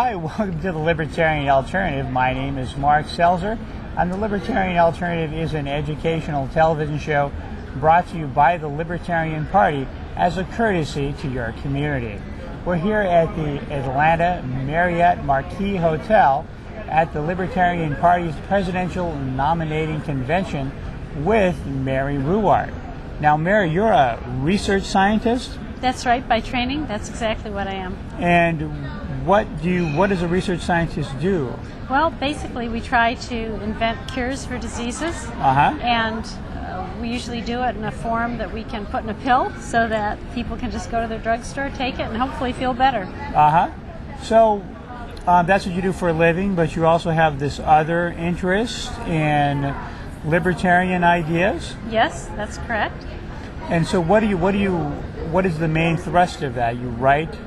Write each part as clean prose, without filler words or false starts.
Hi, welcome to the Libertarian Alternative. My name is Mark Selzer, and the Libertarian Alternative is an educational television show brought to you by the Libertarian Party as a courtesy to your community. We're here at the Atlanta Marriott Marquis Hotel at the Libertarian Party's presidential nominating convention with Mary Ruwart. Now, Mary, you're a research scientist? That's right, by training, that's exactly what I am. And what does a research scientist do? Well, basically we try to invent cures for diseases, and we usually do it in a form that we can put in a pill so that people can just go to their drugstore, take it, and hopefully feel better. So that's what you do for a living, but you also have this other interest in libertarian ideas? Yes, that's correct. And so what is the main thrust of that? You write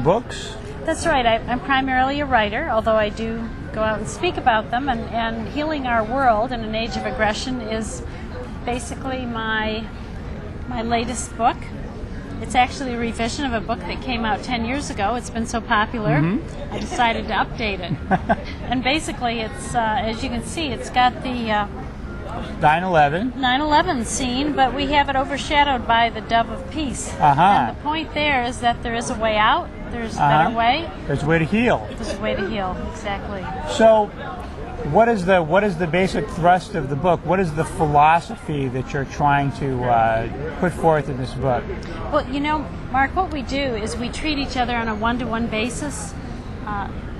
books? That's right. I'm primarily a writer, although I do go out and speak about them. And healing our world in an age of aggression is basically my latest book. It's actually a revision of a book that came out 10 years ago. It's been so popular, I decided to update it. And basically, it's as you can see, it's got the 9/11 scene, but we have it overshadowed by the dove of peace. And the point there is that there is a way out. There's a better way. There's a way to heal. There's a way to heal, exactly. So, what is the basic thrust of the book? What is the philosophy that you're trying to put forth in this book? Well, you know, Mark, what we do is we treat each other on a one-to-one basis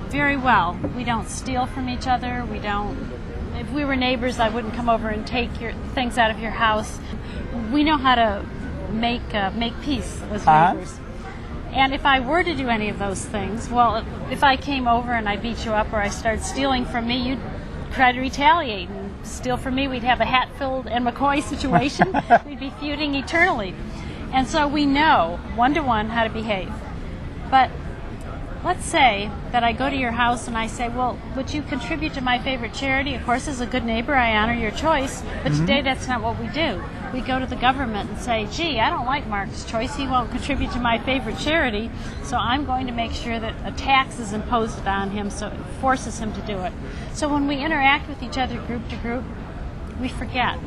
very well. We don't steal from each other. We don't. If we were neighbors, I wouldn't come over and take your things out of your house. We know how to make peace as neighbors. And if I were to do any of those things, well, if I came over and I beat you up or I started stealing from me, you'd try to retaliate and steal from me. We'd have a Hatfield and McCoy situation. We'd be feuding eternally. And so we know one-to-one how to behave. But let's say that I go to your house and I say, well, would you contribute to my favorite charity? Of course, as a good neighbor, I honor your choice. But today, that's not what we do. We go to the government and say, gee, I don't like Mark's choice. He won't contribute to my favorite charity, so I'm going to make sure that a tax is imposed on him so it forces him to do it. So when we interact with each other group to group, we forget.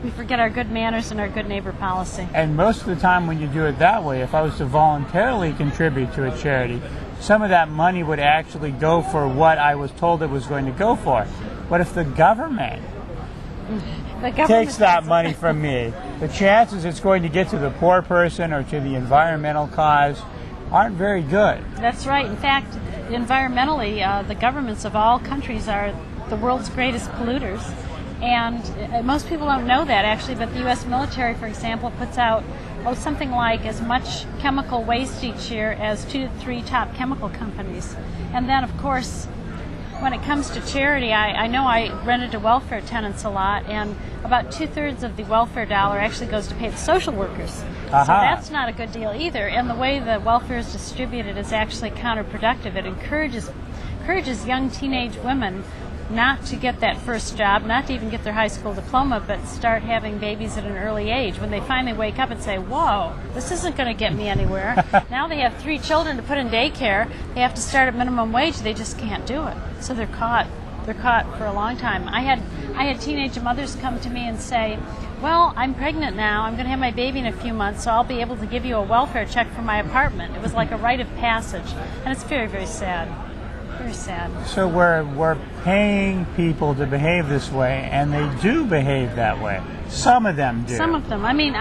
We forget our good manners and our good neighbor policy. And most of the time when you do it that way, if I was to voluntarily contribute to a charity, some of that money would actually go for what I was told it was going to go for. But if the government takes that money from me, the chances it's going to get to the poor person or to the environmental cause aren't very good. That's right. In fact, environmentally, the governments of all countries are the world's greatest polluters. And most people don't know that, actually, but the U.S. military, for example, puts out something like as much chemical waste each year as 2 to 3 top chemical companies. And then, of course, when it comes to charity, I know I rented to welfare tenants a lot, and about 2/3 of the welfare dollar actually goes to pay the social workers. So that's not a good deal either. And the way the welfare is distributed is actually counterproductive. It encourages young teenage women not to get that first job, not to even get their high school diploma, but start having babies at an early age. When they finally wake up and say, whoa, this isn't going to get me anywhere. Now they have 3 children to put in daycare. They have to start at minimum wage. They just can't do it. So they're caught. They're caught for a long time. I had teenage mothers come to me and say, well, I'm pregnant now. I'm going to have my baby in a few months, so I'll be able to give you a welfare check for my apartment. It was like a rite of passage. And it's very, very sad. Very sad. So we're paying people to behave this way, and they do behave that way. Some of them do. Some of them. I mean,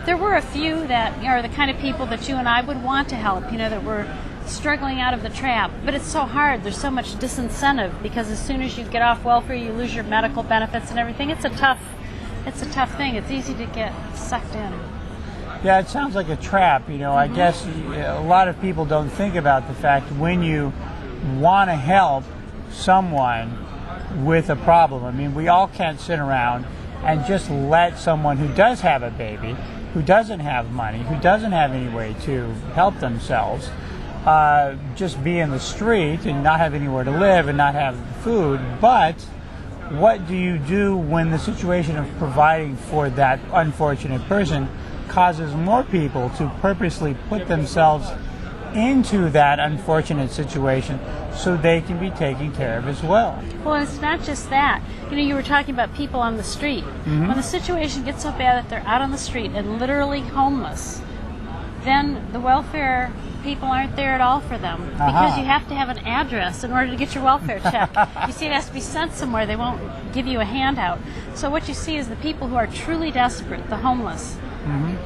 there were a few that are the kind of people that you and I would want to help, that were struggling out of the trap. But it's so hard. There's so much disincentive because as soon as you get off welfare, you lose your medical benefits and everything. It's a tough thing. It's easy to get sucked in. Yeah, it sounds like a trap. I guess a lot of people don't think about the fact when you want to help someone with a problem. I mean, we all can't sit around and just let someone who does have a baby, who doesn't have money, who doesn't have any way to help themselves, just be in the street and not have anywhere to live and not have food. But what do you do when the situation of providing for that unfortunate person causes more people to purposely put themselves into that unfortunate situation so they can be taken care of as well. Well, it's not just that. You were talking about people on the street. Mm-hmm. When the situation gets so bad that they're out on the street and literally homeless, then the welfare people aren't there at all for them, because you have to have an address in order to get your welfare check. You see, it has to be sent somewhere. They won't give you a handout. So what you see is the people who are truly desperate, the homeless,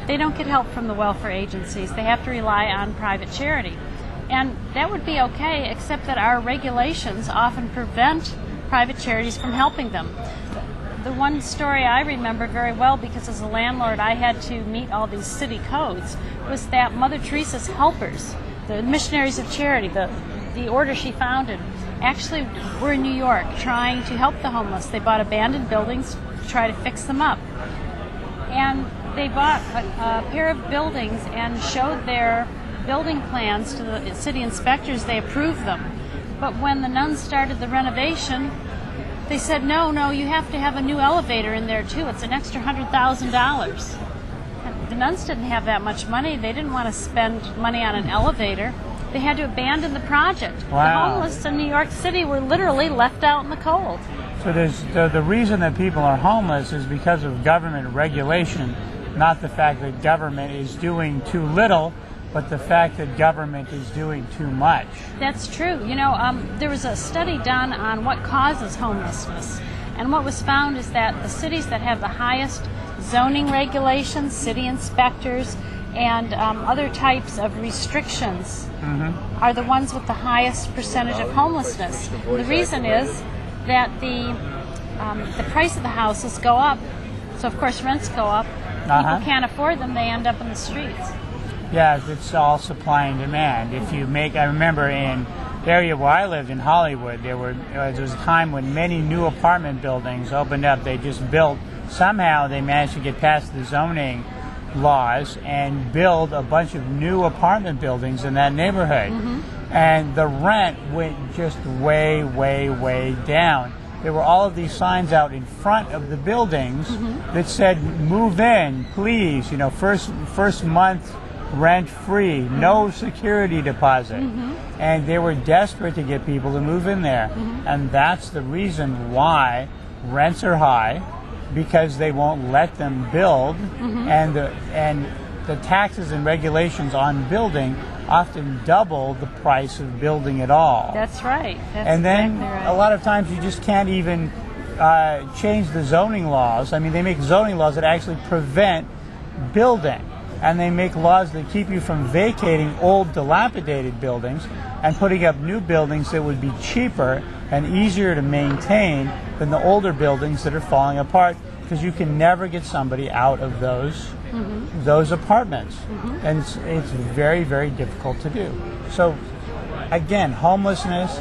they don't get help from the welfare agencies. They have to rely on private charity. And that would be okay, except that our regulations often prevent private charities from helping them. The one story I remember very well, because as a landlord I had to meet all these city codes, was that Mother Teresa's helpers, the missionaries of charity, the order she founded, actually were in New York trying to help the homeless. They bought abandoned buildings to try to fix them up. And they bought a pair of buildings and showed their building plans to the city inspectors. They approved them. But when the nuns started the renovation, they said, no, you have to have a new elevator in there too. It's an extra $100,000. The nuns didn't have that much money. They didn't want to spend money on an elevator. They had to abandon the project. Wow. The homeless in New York City were literally left out in the cold. So the reason that people are homeless is because of government regulation, not the fact that government is doing too little, but the fact that government is doing too much. That's true. There was a study done on what causes homelessness. And what was found is that the cities that have the highest zoning regulations, city inspectors, and other types of restrictions are the ones with the highest percentage of homelessness. The reason is that the price of the houses go up, so of course rents go up. People can't afford them, they end up in the streets. Yeah, it's all supply and demand. I remember in the area where I lived in Hollywood, there was a time when many new apartment buildings opened up. They just built, somehow they managed to get past the zoning laws and build a bunch of new apartment buildings in that neighborhood. And the rent went just way, way, way down. There were all of these signs out in front of the buildings that said, move in, please, first month rent free, no security deposit. And they were desperate to get people to move in there. And that's the reason why rents are high, because they won't let them build. And the taxes and regulations on building often double the price of building at all. That's right. And then exactly right. A lot of times you just can't even change the zoning laws. I mean, they make zoning laws that actually prevent building. And they make laws that keep you from vacating old, dilapidated buildings and putting up new buildings that would be cheaper and easier to maintain than the older buildings that are falling apart, because you can never get somebody out of those apartments. And it's very, very difficult to do. So, again, homelessness,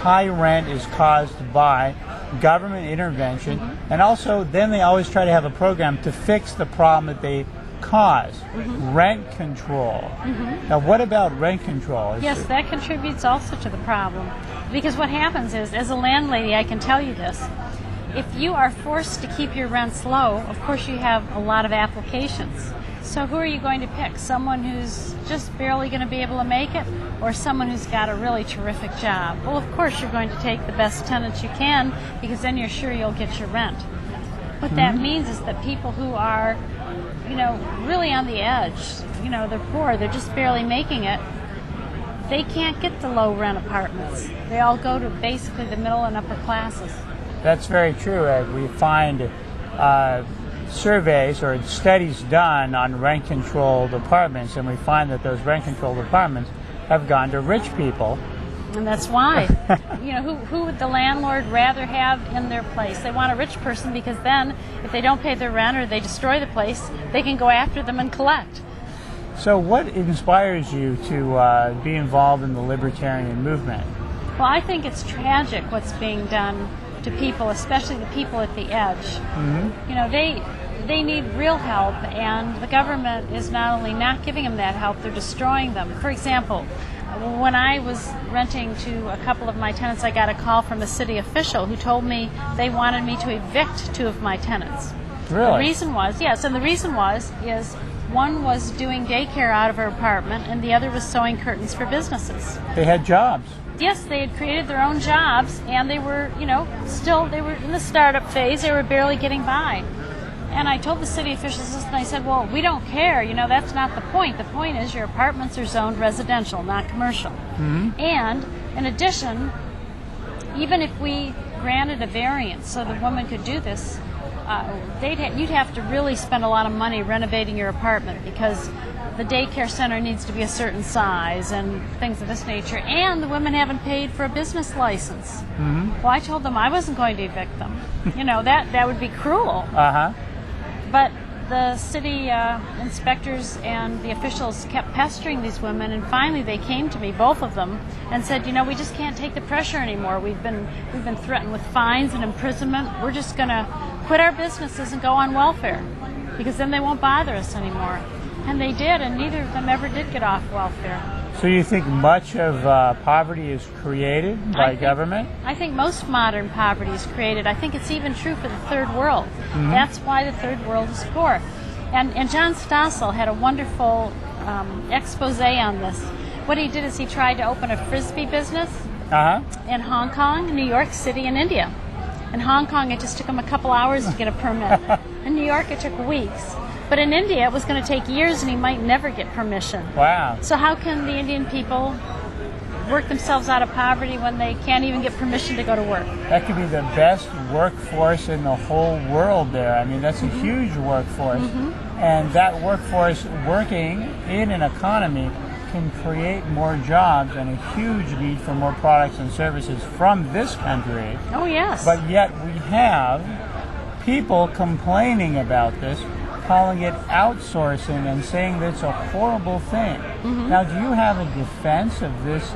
high rent is caused by government intervention, and also then they always try to have a program to fix the problem that they cause. Rent control. Now, what about rent control? Yes, that contributes also to the problem. Because what happens is, as a landlady, I can tell you this, if you are forced to keep your rents low, of course you have a lot of applications. So who are you going to pick? Someone who's just barely going to be able to make it, or someone who's got a really terrific job? Well, of course you're going to take the best tenants you can, because then you're sure you'll get your rent. What that means is that people who are, really on the edge, they're poor, they're just barely making it, they can't get the low rent apartments. They all go to basically the middle and upper classes. That's very true. We find surveys or studies done on rent-controlled apartments, and we find that those rent-controlled apartments have gone to rich people. And that's why. Who would the landlord rather have in their place? They want a rich person, because then if they don't pay their rent or they destroy the place, they can go after them and collect. So what inspires you to be involved in the libertarian movement? Well, I think it's tragic what's being done to people, especially the people at the edge. They need real help, and the government is not only not giving them that help, they're destroying them. For example, when I was renting to a couple of my tenants, I got a call from a city official who told me they wanted me to evict 2 of my tenants. Really? The reason was, yes, and the reason was One was doing daycare out of her apartment, and the other was sewing curtains for businesses. They had jobs. Yes, they had created their own jobs, and they were, they were in the startup phase. They were barely getting by. And I told the city officials this, and I said, well, we don't care. That's not the point. The point is your apartments are zoned residential, not commercial. Mm-hmm. And in addition, even if we granted a variance so the woman could do this, you'd have to really spend a lot of money renovating your apartment because the daycare center needs to be a certain size and things of this nature. And the women haven't paid for a business license. Mm-hmm. Well, I told them I wasn't going to evict them. That would be cruel. Uh-huh. But the city inspectors and the officials kept pestering these women, and finally they came to me, both of them, and said, we just can't take the pressure anymore. We've been threatened with fines and imprisonment. We're just going to quit our businesses and go on welfare because then they won't bother us anymore. And they did, and neither of them ever did get off welfare. So you think much of poverty is created by government? I think most modern poverty is created. I think it's even true for the third world. Mm-hmm. That's why the third world is poor. And John Stossel had a wonderful expose on this. What he did is he tried to open a Frisbee business in Hong Kong, New York City, and India. In Hong Kong, it just took him a couple hours to get a permit. In New York, it took weeks. But in India, it was going to take years, and he might never get permission. Wow. So how can the Indian people work themselves out of poverty when they can't even get permission to go to work? That could be the best workforce in the whole world there. I mean, that's a huge workforce. Mm-hmm. And that workforce working in an economy can create more jobs and a huge need for more products and services from this country. Oh, yes. But yet we have people complaining about this, calling it outsourcing and saying that's a horrible thing. Mm-hmm. Now, do you have a defense of this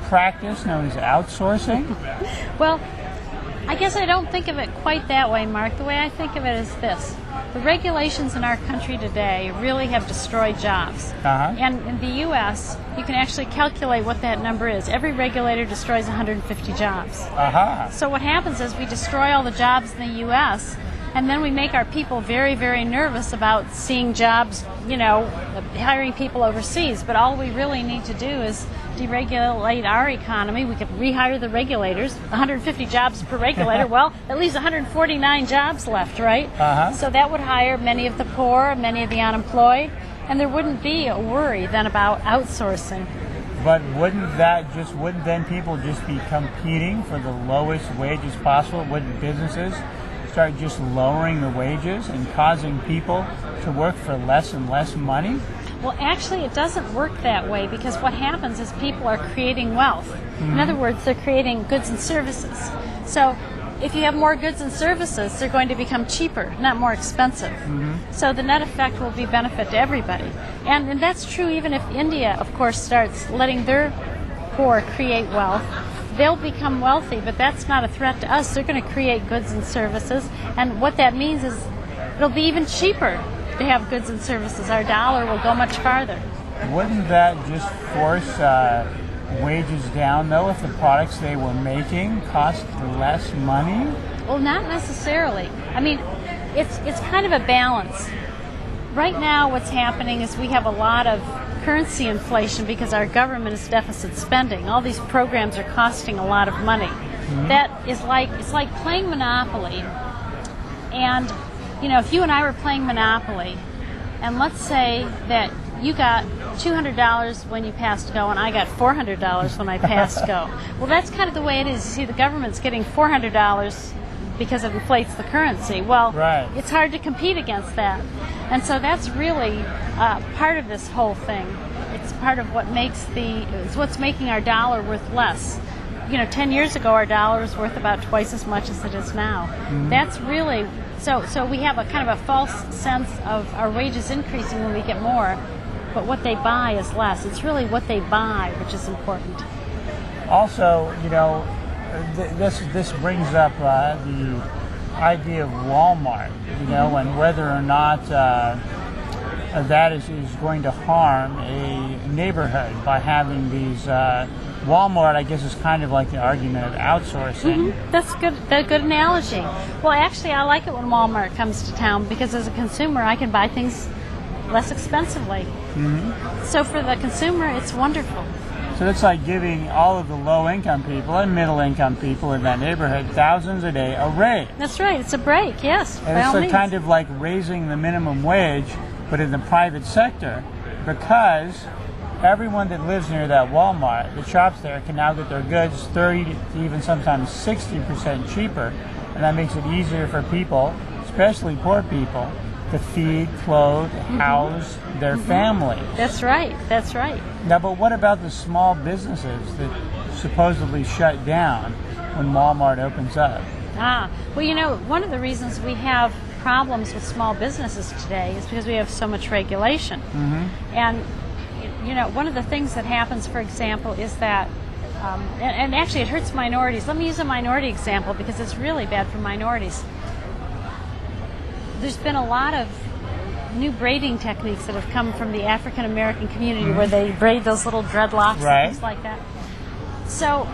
practice known as outsourcing? Well, I guess I don't think of it quite that way, Mark. The way I think of it is this. The regulations in our country today really have destroyed jobs. Uh-huh. And in the U.S., you can actually calculate what that number is. Every regulator destroys 150 jobs. Uh-huh. So what happens is we destroy all the jobs in the U.S., and then we make our people very, very nervous about seeing jobs, hiring people overseas. But all we really need to do is deregulate our economy. We could rehire the regulators, 150 jobs per regulator. Well, at least 149 jobs left, right? Uh-huh. So that would hire many of the poor, many of the unemployed, and there wouldn't be a worry then about outsourcing. But wouldn't then people just be competing for the lowest wages possible? Wouldn't businesses start just lowering the wages and causing people to work for less and less money? Well, actually, it doesn't work that way because what happens is people are creating wealth. Mm-hmm. In other words, they're creating goods and services. So if you have more goods and services, they're going to become cheaper, not more expensive. Mm-hmm. So the net effect will be benefit to everybody. And that's true even if India, of course, starts letting their poor create wealth. They'll become wealthy, but that's not a threat to us. They're going to create goods and services, and what that means is it'll be even cheaper to have goods and services. Our dollar will go much farther. Wouldn't that just force wages down, though, if the products they were making cost less money? Well, not necessarily. I mean, it's kind of a balance. Right now, what's happening is we have a lot of currency inflation because our government is deficit spending. All these programs are costing a lot of money. Mm-hmm. That is it's like playing Monopoly. And, if you and I were playing Monopoly, and let's say that you got $200 when you passed go, and I got $400 when I passed go. Well, that's kind of the way it is. You see, the government's getting $400 because it inflates the currency. Well, right. It's hard to compete against that. And so that's really part of this whole thing. It's part of it's what's making our dollar worth less. 10 years ago, our dollar was worth about twice as much as it is now. Mm-hmm. That's really, so we have a kind of a false sense of our wages increasing when we get more, but what they buy is less. It's really what they buy which is important. Also, this brings up the idea of Walmart, and whether or not that is going to harm a neighborhood by having these. Walmart, I guess, is kind of like the argument of outsourcing. Mm-hmm. That's a good analogy. Well, actually, I like it when Walmart comes to town because as a consumer, I can buy things less expensively. So for the consumer, it's wonderful. So it's like giving all of the low-income people and middle-income people in that neighborhood thousands a day a raise. That's right. It's a break, yes. And it's like kind of like raising the minimum wage, but in the private sector, because everyone that lives near that Walmart, the shops there, can now get their goods 30 to even sometimes 60% cheaper, and that makes it easier for people, especially poor people, to feed, clothe, house their families. That's right. That's right. Now, but what about the small businesses that supposedly shut down when Walmart opens up? Well, you know, one of the reasons we have problems with small businesses today is because we have so much regulation. And, you know, one of the things that happens, for example, is that, and actually it hurts minorities. Let me use a minority example because it's really bad for minorities. There's been a lot of new braiding techniques that have come from the African American community where they braid those little dreadlocks and things like that. So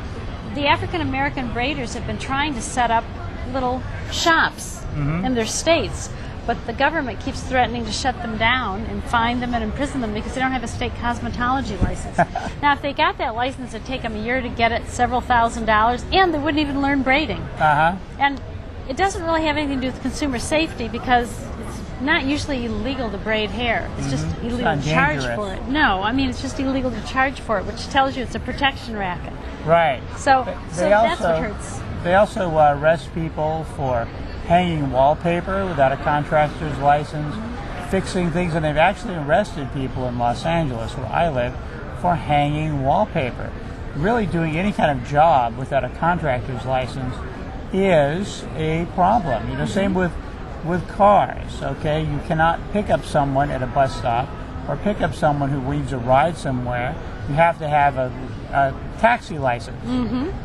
the African American braiders have been trying to set up little shops in their states, but the government keeps threatening to shut them down and fine them and imprison them because they don't have a state cosmetology license. Now, if they got that license, it'd take them a year to get it, several $1,000s, and they wouldn't even learn braiding. And it doesn't really have anything to do with consumer safety because it's not usually illegal to braid hair. It's just illegal to charge for it. No, I mean, it's just illegal to charge for it, which tells you it's a protection racket. Right. So that's what hurts. They also arrest people for hanging wallpaper without a contractor's license, fixing things, and they've actually arrested people in Los Angeles, where I live, for hanging wallpaper. Really doing any kind of job without a contractor's license is a problem. You know, same with cars, okay? You cannot pick up someone at a bus stop or pick up someone who needs a ride somewhere. You have to have a taxi license.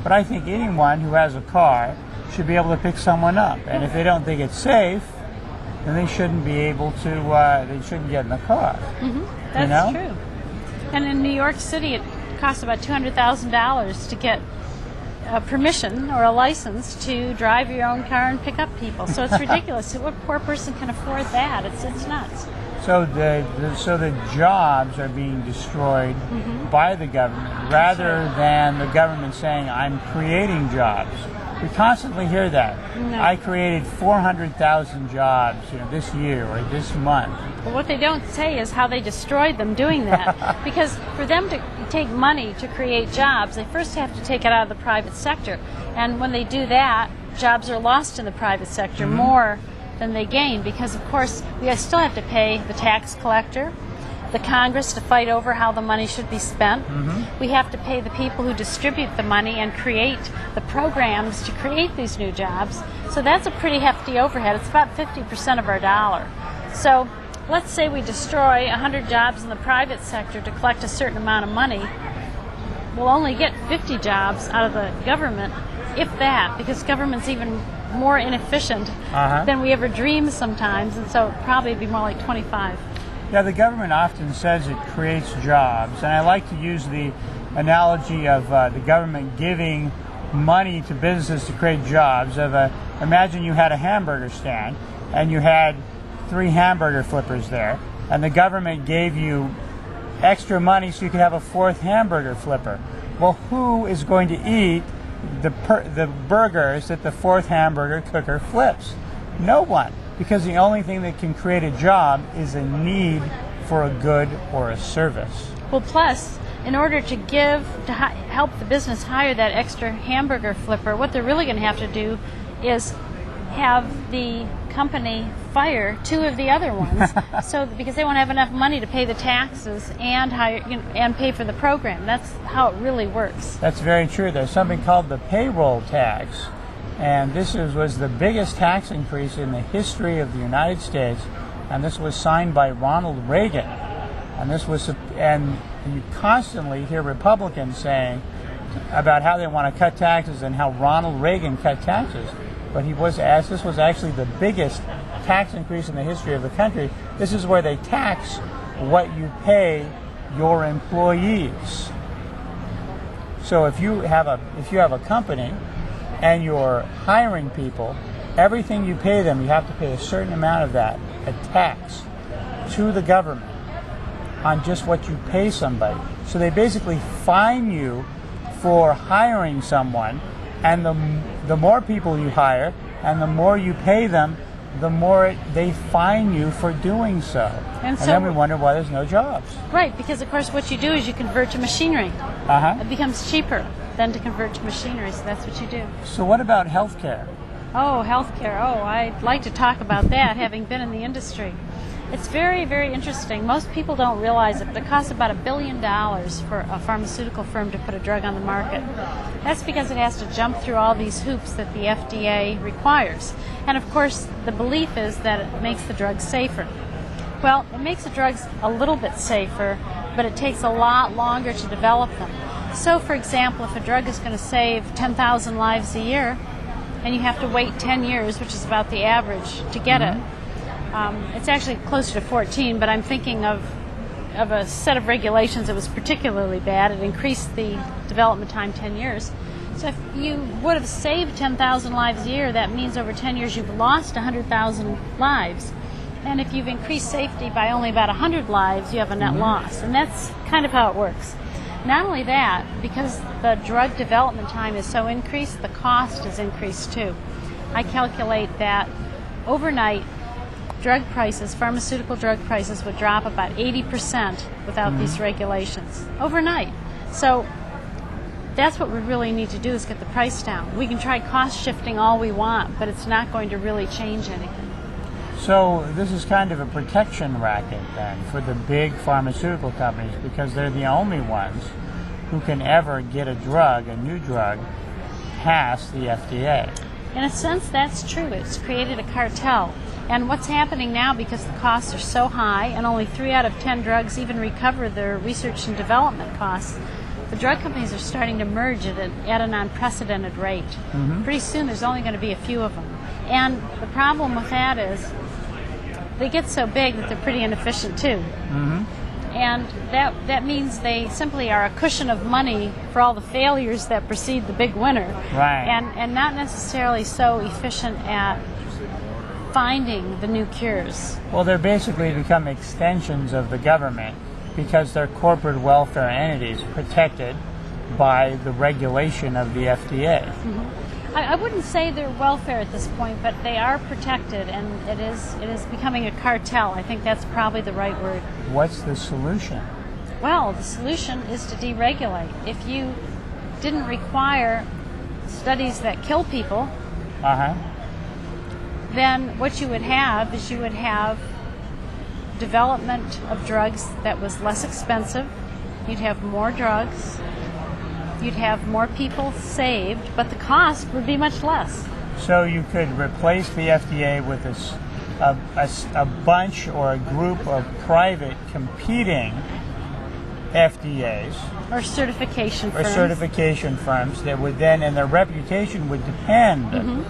But I think anyone who has a car should be able to pick someone up. And if they don't think it's safe, then they shouldn't be able to, they shouldn't get in the car. That's true. And in New York City, it costs about $200,000 to get permission or a license to drive your own car and pick up people. So it's ridiculous. What poor person can afford that? It's nuts. So the jobs are being destroyed by the government rather than the government saying, I'm creating jobs. We constantly hear that. No. I created 400,000 jobs, you know, this year or this month. But what they don't say is how they destroyed them doing that. Because for them to take money to create jobs, they first have to take it out of the private sector. And when they do that, jobs are lost in the private sector more than they gain. Because, of course, we still have to pay the tax collector, the Congress to fight over how the money should be spent. We have to pay the people who distribute the money and create the programs to create these new jobs. So that's a pretty hefty overhead. It's about 50% of our dollar. So let's say we destroy 100 jobs in the private sector to collect a certain amount of money. We'll only get 50 jobs out of the government, if that, because government's even more inefficient than we ever dreamed sometimes, and so it'd probably be more like 25. Yeah, the government often says it creates jobs, and I like to use the analogy of the government giving money to businesses to create jobs. Imagine you had a hamburger stand, and you had 3 hamburger flippers there, and the government gave you extra money so you could have a 4th hamburger flipper. Well, who is going to eat the burgers that the 4th hamburger cooker flips? No one. Because the only thing that can create a job is a need for a good or a service. Well, plus, in order to help the business hire that extra hamburger flipper, what they're really going to have to do is have the company fire 2 of the other ones, because they won't have enough money to pay the taxes and hire, and pay for the program. That's how it really works. That's very true. There's something called the payroll tax. And this was the biggest tax increase in the history of the United States, and this was signed by Ronald Reagan. And you constantly hear Republicans saying about how they want to cut taxes and how Ronald Reagan cut taxes. But this was actually the biggest tax increase in the history of the country. This is where they tax what you pay your employees. So if you have a company and you're hiring people, everything you pay them, you have to pay a certain amount of that, a tax. to the government on just what you pay somebody. So they basically fine you for hiring someone, and the more people you hire and the more you pay them, the more they fine you for doing so. And then we wonder why there's no jobs. Right, because of course what you do is you convert to machinery. It becomes cheaper than to convert to machinery, so that's what you do. So what about healthcare? Oh, healthcare. Oh, I'd like to talk about that, having been in the industry. It's very, very interesting. Most people don't realize it, but it costs about $1 billion for a pharmaceutical firm to put a drug on the market. That's because it has to jump through all these hoops that the FDA requires. And of course, the belief is that it makes the drugs safer. Well, it makes the drugs a little bit safer, but it takes a lot longer to develop them. So, for example, if a drug is going to save 10,000 lives a year, and you have to wait 10 years, which is about the average, to get it, it's actually closer to 14, but I'm thinking of a set of regulations that was particularly bad. It increased the development time 10 years. So if you would have saved 10,000 lives a year, that means over 10 years you've lost 100,000 lives. And if you've increased safety by only about 100 lives, you have a net loss. And that's kind of how it works. Not only that, because the drug development time is so increased, the cost is increased too. I calculate that overnight drug prices, pharmaceutical drug prices, would drop about 80% without these regulations. Overnight. So that's what we really need to do, is get the price down. We can try cost shifting all we want, but it's not going to really change anything. So this is kind of a protection racket then for the big pharmaceutical companies, because they're the only ones who can ever get a drug, a new drug, past the FDA. In a sense, that's true. It's created a cartel. And what's happening now, because the costs are so high and only 3 out of 10 drugs even recover their research and development costs, the drug companies are starting to merge at an unprecedented rate. Pretty soon there's only going to be a few of them. And the problem with that is they get so big that they're pretty inefficient too. And that means they simply are a cushion of money for all the failures that precede the big winner. Right. And not necessarily so efficient at finding the new cures. Well, they're basically become extensions of the government because they're corporate welfare entities protected by the regulation of the FDA. I wouldn't say they're welfare at this point, but they are protected, and it is becoming a cartel. I think that's probably the right word. What's the solution? Well, the solution is to deregulate. If you didn't require studies that kill people, then what you would have is you would have development of drugs that was less expensive. You'd have more drugs. You'd have more people saved, but the cost would be much less. So you could replace the FDA with a bunch or a group of private competing FDAs. Or certification firms. Or certification firms that would then, and their reputation would depend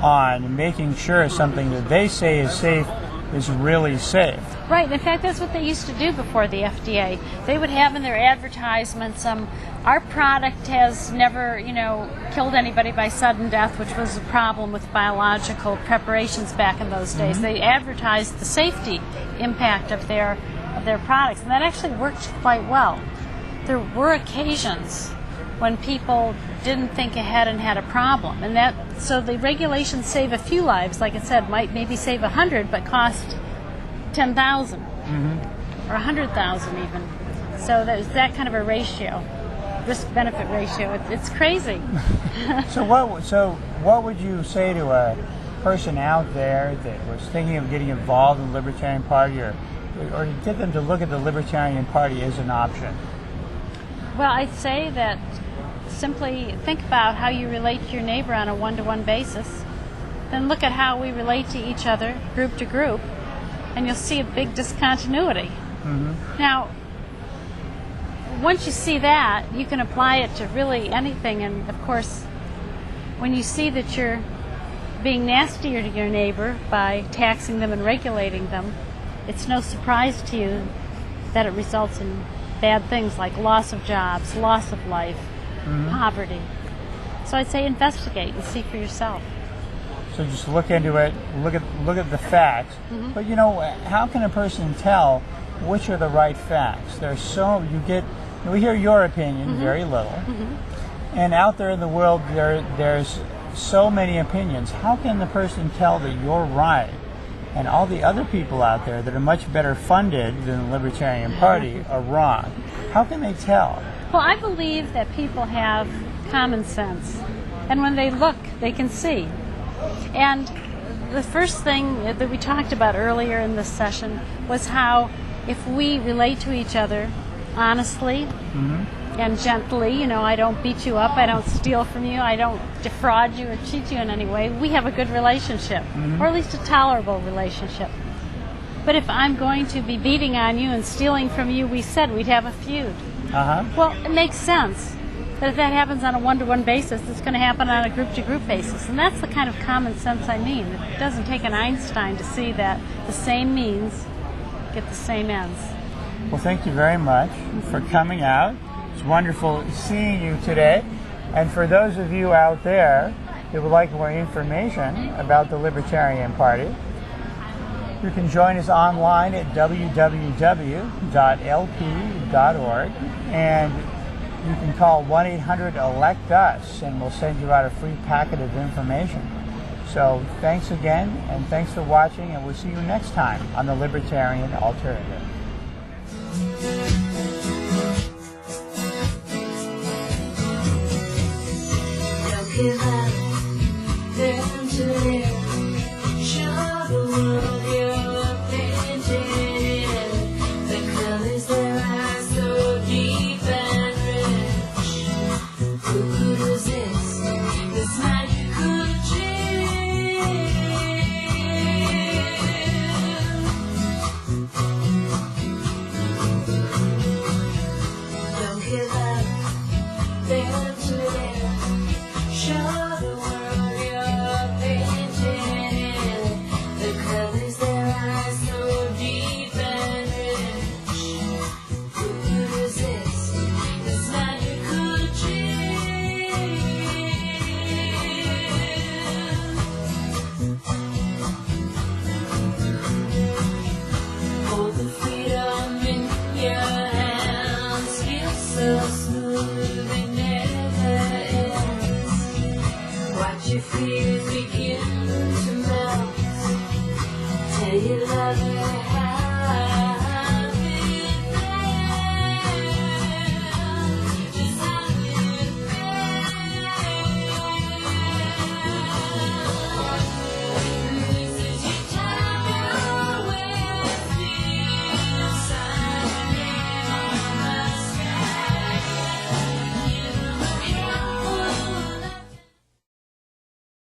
on making sure something that they say is safe is really safe. Right. In fact, that's what they used to do before the FDA. They would have in their advertisements, our product has never, killed anybody by sudden death, which was a problem with biological preparations back in those days. They advertised the safety impact of their products, and that actually worked quite well. There were occasions when people didn't think ahead and had a problem, so the regulations save a few lives, like it said, might maybe save 100, but cost 10,000 or 100,000 even. So there's that kind of a ratio, risk-benefit ratio. It's crazy. So what would you say to a person out there that was thinking of getting involved in the Libertarian Party, or to get them to look at the Libertarian Party as an option? Well, I'd say that simply think about how you relate to your neighbor on a one-to-one basis. Then look at how we relate to each other, group to group, and you'll see a big discontinuity. Now, once you see that, you can apply it to really anything. And, of course, when you see that you're being nastier to your neighbor by taxing them and regulating them, it's no surprise to you that it results in bad things like loss of jobs, loss of life, poverty. So I'd say investigate and see for yourself. So just look into it, look at the facts. But you know, how can a person tell which are the right facts? We hear your opinion very little, and out there in the world there's so many opinions. How can the person tell that you're right and all the other people out there that are much better funded than the Libertarian Party are wrong? How can they tell? Well, I believe that people have common sense, and when they look, they can see. And the first thing that we talked about earlier in this session was how if we relate to each other honestly and gently, I don't beat you up, I don't steal from you, I don't defraud you or cheat you in any way, we have a good relationship, or at least a tolerable relationship. But if I'm going to be beating on you and stealing from you, we said we'd have a feud. Well, it makes sense that if that happens on a one-to-one basis, it's going to happen on a group-to-group basis. And that's the kind of common sense I mean. It doesn't take an Einstein to see that the same means get the same ends. Well, thank you very much for coming out. It's wonderful seeing you today. And for those of you out there that would like more information about the Libertarian Party, you can join us online at www.lp.org, and you can call 1-800-ELECT-US, and we'll send you out a free packet of information. So thanks again, and thanks for watching, and we'll see you next time on the Libertarian Alternative. Don't give up, learn to live, show the world you're painted. The colors there are so deep and rich. Who could resist this magical chill? Don't give up, learn to live, show the world you're painted. The colors there are so deep and rich. Who could resist this magical chill? Hold the freedom in your hands, feel so smooth it never ends. Watch your fears begin to melt. Tell your lover